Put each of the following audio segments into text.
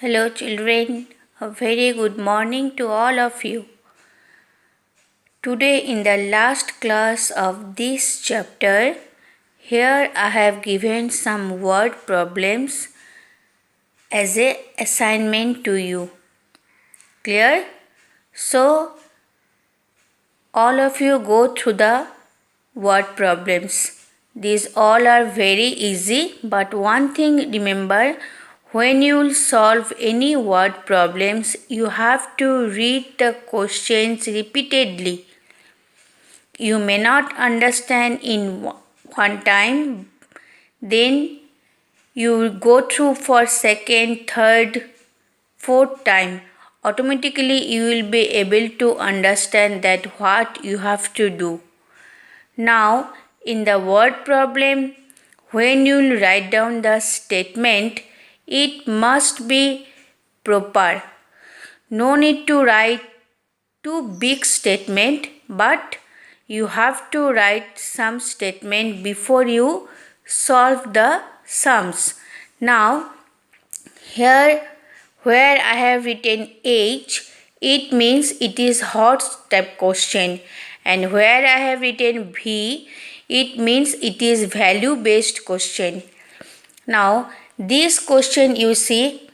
Hello, children. A very good morning to all of you. Today, in the last class of this chapter, here I have given some word problems as a assignment to you. Clear? So, all of you go through the word problems. These all are very easy, but one thing remember, when you solve any word problems, you have to read the questions repeatedly. You may not understand in one time, then you go through for second, third, fourth time. Automatically you will be able to understand that what you have to do. Now, in the word problem, when you write down the statement, it must be proper. No need to write too big statement, but you have to write some statement before you solve the sums. Now, here where I have written H, it means it is hot type question, and where I have written V, it means it is value based question. Now this question you see,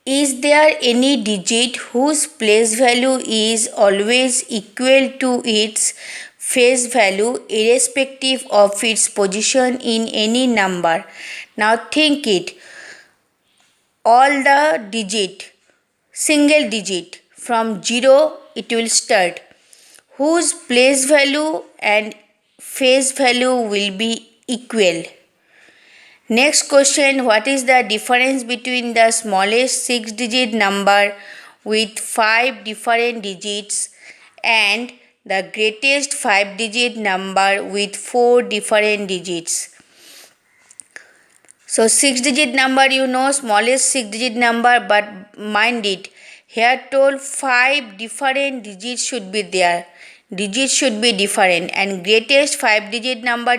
is there any digit whose place value is always equal to its face value irrespective of its position in any number? Now think it. All the digit, single digit from 0 it will start, whose place value and face value will be equal. Next question, what is the difference between the smallest 6 digit number with 5 different digits and the greatest 5 digit number with 4 different digits? So 6 digit number, smallest 6 digit number, but mind it, here told 5 different digits should be there. Digits should be different, and greatest 5 digit number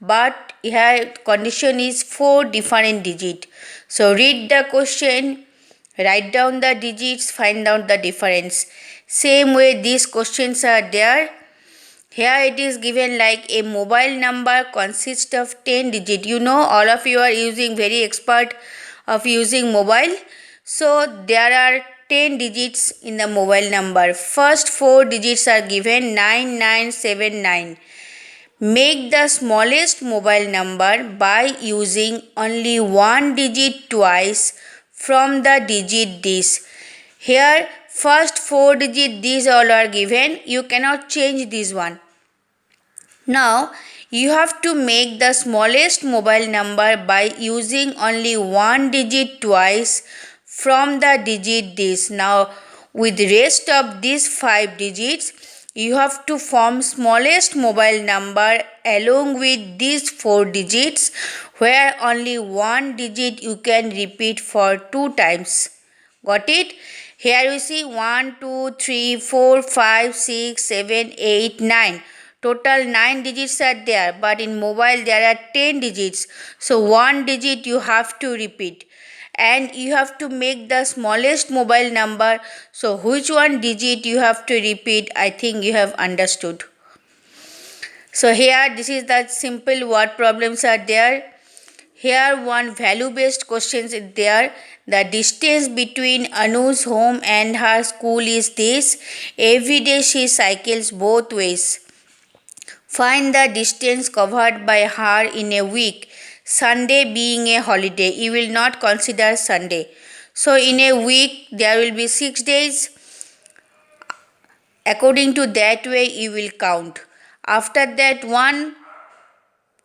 but here condition is 4 different digit. So read the question, write down the digits, find out the difference. Same way these questions are there. Here it is given like a mobile number consists of 10 digits. All of you are using very expert of using mobile. So there are 10 digits in the mobile number. First 4 digits are given 9979. Make the smallest mobile number by using only one digit twice from the digit this. Here first 4 digit these all are given. You cannot change this one. Now you have to make the smallest mobile number by using only one digit twice from the digit this. Now with rest of these 5 digits you have to form smallest mobile number along with these 4 digits, where only one digit you can repeat for 2 times. Got it? Here you see 1, 2, 3, 4, 5, 6, 7, 8, 9. Total 9 digits are there, but in mobile there are 10 digits. So one digit you have to repeat, and you have to make the smallest mobile number. So which one digit you have to repeat, I think you have understood. So here this is the simple word problems are there. Here one value based questions is there. The distance between Anu's home and her school is this. Every day she cycles both ways. Find the distance covered by her in a week, Sunday being a holiday. You will not consider Sunday. So in a week there will be 6 days. According to that way you will count. After that, one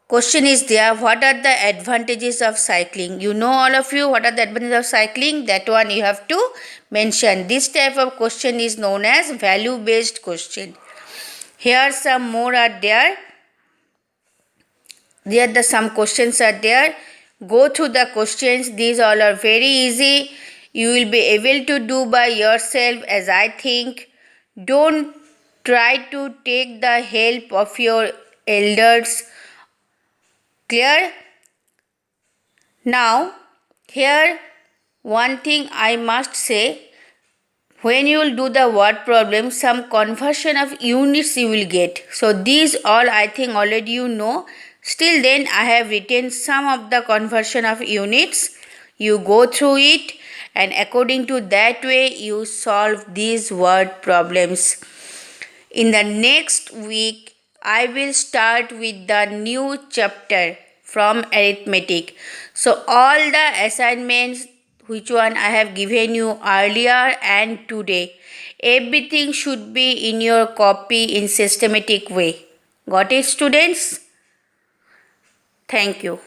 question is there, what are the advantages of cycling? All of you, what are the advantages of cycling? That one you have to mention. This type of question is known as value based question. Here some more are there. Some questions are there. Go through the questions. These all are very easy. You will be able to do by yourself, as I think. Don't try to take the help of your elders. Clear? Now, here one thing I must say, when you will do the word problem, some conversion of units you will get. So these all I think already you know. Still then I have written some of the conversion of units. You go through it and according to that way you solve these word problems. In the next week I will start with the new chapter from arithmetic. So all the assignments which one I have given you earlier and today, everything should be in your copy in systematic way. Got it, students? Thank you.